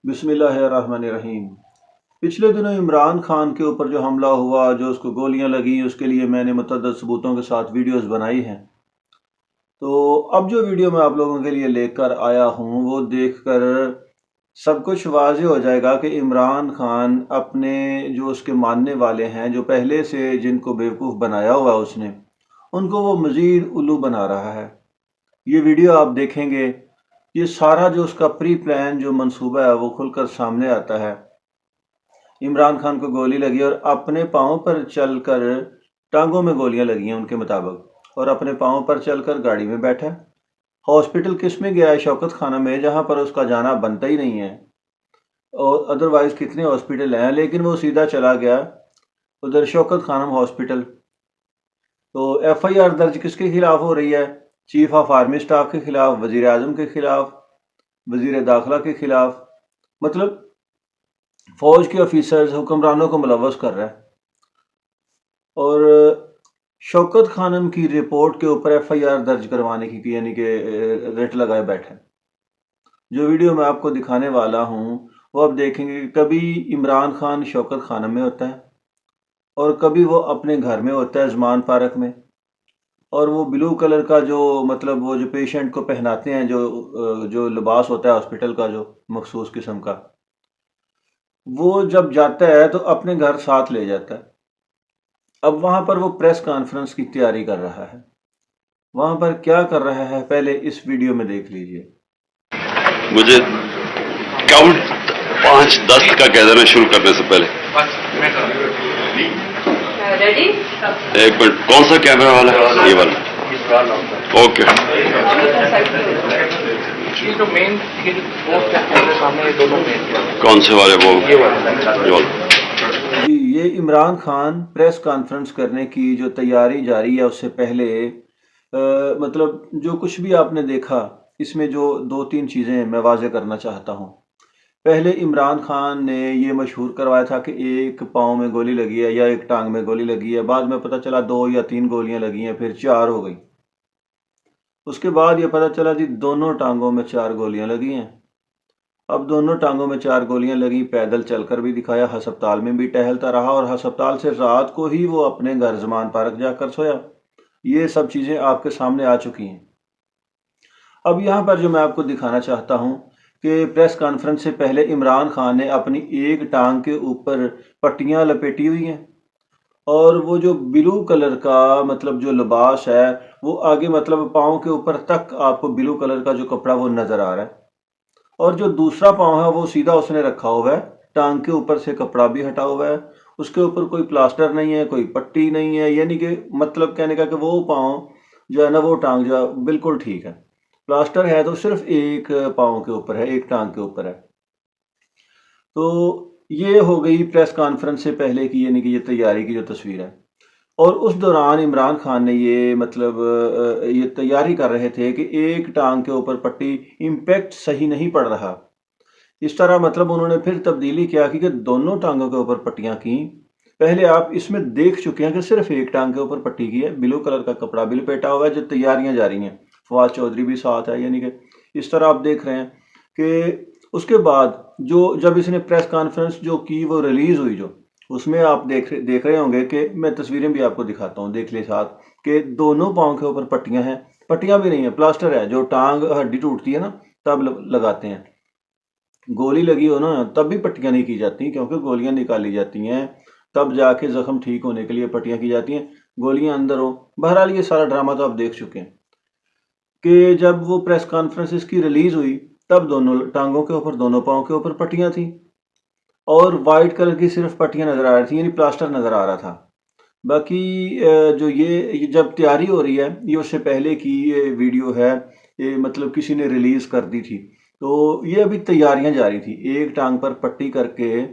بسم اللہ الرحمن الرحیم۔ پچھلے دنوں عمران خان کے اوپر جو حملہ ہوا، جو اس کو گولیاں لگیں، اس کے لیے میں نے متعدد ثبوتوں کے ساتھ ویڈیوز بنائی ہیں۔ تو اب جو ویڈیو میں آپ لوگوں کے لیے لے کر آیا ہوں وہ دیکھ کر سب کچھ واضح ہو جائے گا کہ عمران خان اپنے جو اس کے ماننے والے ہیں، جو پہلے سے جن کو بیوقوف بنایا ہوا اس نے، ان کو وہ مزید الو بنا رہا ہے۔ یہ ویڈیو آپ دیکھیں گے، یہ سارا جو اس کا پری پلان جو منصوبہ ہے وہ کھل کر سامنے آتا ہے۔ عمران خان کو گولی لگی اور اپنے پاؤں پر چل کر، ٹانگوں میں گولیاں لگی ہیں ان کے مطابق، اور اپنے پاؤں پر چل کر گاڑی میں بیٹھا۔ ہاسپٹل کس میں گیا ہے؟ شوکت خانہ میں، جہاں پر اس کا جانا بنتا ہی نہیں ہے، اور ادروائز کتنے ہاسپٹل ہیں، لیکن وہ سیدھا چلا گیا ادھر شوکت خانم ہاسپٹل۔ تو ایف آئی آر درج کس کے خلاف ہو رہی ہے؟ چیف آف آرمی سٹاف کے خلاف، وزیر اعظم کے خلاف، وزیر داخلہ کے خلاف، مطلب فوج کے آفیسرز، حکمرانوں کو ملوث کر رہا ہے۔ اور شوکت خانم کی رپورٹ کے اوپر ایف آئی آر درج کروانے کی یعنی کہ ریٹ لگائے بیٹھے۔ جو ویڈیو میں آپ کو دکھانے والا ہوں وہ آپ دیکھیں گے کہ کبھی عمران خان شوکت خانم میں ہوتا ہے، اور کبھی وہ اپنے گھر میں ہوتا ہے زمان پارک میں، اور وہ بلو کلر کا جو مطلب وہ جو پیشنٹ کو پہناتے ہیں، جو لباس ہوتا ہے ہاسپٹل کا، جو مخصوص قسم کا، وہ جب جاتا ہے تو اپنے گھر ساتھ لے جاتا ہے۔ اب وہاں پر وہ پریس کانفرنس کی تیاری کر رہا ہے۔ وہاں پر کیا کر رہا ہے پہلے اس ویڈیو میں دیکھ لیجئے۔ مجھے کاؤنٹ 5-10 کا کہہ دینا شروع کرنے سے پہلے ایک منٹ، کون سا کیمرہ والا ہے؟ یہ والا، اوکے۔ کون سے والے؟ وہ جی، یہ عمران خان پریس کانفرنس کرنے کی جو تیاری جاری ہے، اس سے پہلے مطلب جو کچھ بھی آپ نے دیکھا، اس میں جو 2-3 چیزیں میں واضح کرنا چاہتا ہوں۔ پہلے عمران خان نے یہ مشہور کروایا تھا کہ ایک پاؤں میں گولی لگی ہے یا ایک ٹانگ میں گولی لگی ہے، بعد میں پتہ چلا 2 یا 3 گولیاں لگی ہیں، پھر 4 ہو گئی۔ اس کے بعد یہ پتہ چلا جی دونوں ٹانگوں میں 4 گولیاں لگی ہیں۔ اب دونوں ٹانگوں میں 4 گولیاں لگیں، پیدل چل کر بھی دکھایا، ہسپتال میں بھی ٹہلتا رہا، اور ہسپتال سے رات کو ہی وہ اپنے گھر زمان پارک جا کر سویا۔ یہ سب چیزیں آپ کے سامنے آ چکی ہیں۔ اب یہاں پر جو میں آپ کو دکھانا چاہتا ہوں کہ پریس کانفرنس سے پہلے عمران خان نے اپنی ایک ٹانگ کے اوپر پٹیاں لپیٹی ہوئی ہیں، اور وہ جو بلو کلر کا مطلب جو لباس ہے وہ آگے مطلب پاؤں کے اوپر تک آپ کو بلو کلر کا جو کپڑا وہ نظر آ رہا ہے، اور جو دوسرا پاؤں ہے وہ سیدھا اس نے رکھا ہوا ہے، ٹانگ کے اوپر سے کپڑا بھی ہٹا ہوا ہے، اس کے اوپر کوئی پلاسٹر نہیں ہے، کوئی پٹی نہیں ہے، یعنی کہ مطلب کہنے کا کہ وہ پاؤں جو ہے نا، وہ ٹانگ جو ہے بالکل ٹھیک ہے۔ پلاسٹر ہے تو صرف ایک پاؤں کے اوپر ہے، ایک ٹانگ کے اوپر ہے۔ تو یہ ہو گئی پریس کانفرنس سے پہلے کی یعنی کہ یہ تیاری کی جو تصویر ہے۔ اور اس دوران عمران خان نے یہ مطلب یہ تیاری کر رہے تھے کہ ایک ٹانگ کے اوپر پٹی، امپیکٹ صحیح نہیں پڑ رہا، اس طرح مطلب انہوں نے پھر تبدیلی کیا کہ دونوں ٹانگوں کے اوپر پٹیاں کیں۔ پہلے آپ اس میں دیکھ چکے ہیں کہ صرف ایک ٹانگ کے اوپر پٹی کی ہے، بلو کلر کا کپڑا بھی لپیٹا ہوا ہے، جو تیاریاں جاری ہیں، فواد چودھری بھی ساتھ ہے، یعنی کہ اس طرح آپ دیکھ رہے ہیں کہ اس کے بعد جب اس نے پریس کانفرنس جو کی وہ ریلیز ہوئی، جو اس میں آپ دیکھ رہے ہوں گے کہ میں تصویریں بھی آپ کو دکھاتا ہوں، دیکھ لیں ساتھ، کہ دونوں پاؤں کے اوپر پٹیاں ہیں، پٹیاں بھی نہیں ہیں، پلاسٹر ہے، جو ٹانگ ہڈی ٹوٹتی ہے نا تب لگاتے ہیں۔ گولی لگی ہو نا تب بھی پٹیاں نہیں کی جاتی، کیونکہ گولیاں نکالی جاتی ہیں تب جا کے زخم ٹھیک ہونے کے لیے پٹیاں کی جاتی ہیں، گولیاں اندر ہو۔ بہرحال یہ سارا ڈرامہ تو آپ دیکھ چکے ہیں کہ جب وہ پریس کانفرنس اس کی ریلیز ہوئی تب دونوں ٹانگوں کے اوپر، دونوں پاؤں کے اوپر پٹیاں تھیں، اور وائٹ کلر کی صرف پٹیاں نظر آ رہی تھیں، یعنی پلاسٹر نظر آ رہا تھا۔ باقی جو یہ جب تیاری ہو رہی ہے، یہ اس سے پہلے کی یہ ویڈیو ہے، یہ مطلب کسی نے ریلیز کر دی تھی، تو یہ ابھی تیاریاں جاری تھی۔ ایک ٹانگ پر پٹی کر کے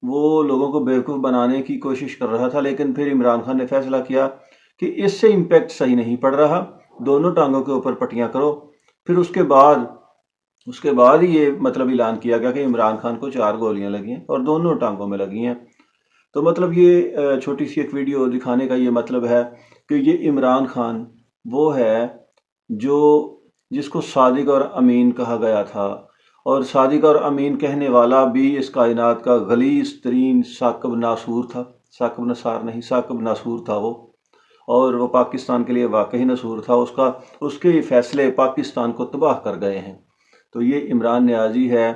وہ لوگوں کو بیوقوف بنانے کی کوشش کر رہا تھا، لیکن پھر عمران خان نے فیصلہ کیا کہ اس سے امپیکٹ صحیح نہیں پڑ رہا، دونوں ٹانگوں کے اوپر پٹیاں کرو۔ پھر اس کے بعد ہی یہ مطلب اعلان کیا گیا کہ عمران خان کو 4 گولیاں لگی ہیں اور دونوں ٹانگوں میں لگی ہیں۔ تو مطلب یہ چھوٹی سی ایک ویڈیو دکھانے کا یہ مطلب ہے کہ یہ عمران خان وہ ہے جس کو صادق اور امین کہا گیا تھا، اور صادق اور امین کہنے والا بھی اس کائنات کا غلیظ ترین ثاقب ناسور تھا، ثاقب نثار نہیں، ثاقب ناسور تھا وہ، اور وہ پاکستان کے لیے واقعی ناسور تھا۔ اس کے فیصلے پاکستان کو تباہ کر گئے ہیں۔ تو یہ عمران نیازی ہے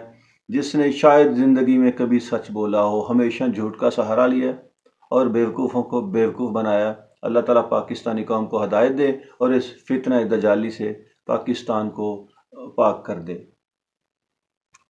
جس نے شاید زندگی میں کبھی سچ بولا ہو، ہمیشہ جھوٹ کا سہارا لیا اور بیوقوفوں کو بیوقوف بنایا۔ اللہ تعالیٰ پاکستانی قوم کو ہدایت دے اور اس فتنہ دجالی سے پاکستان کو پاک کر دے۔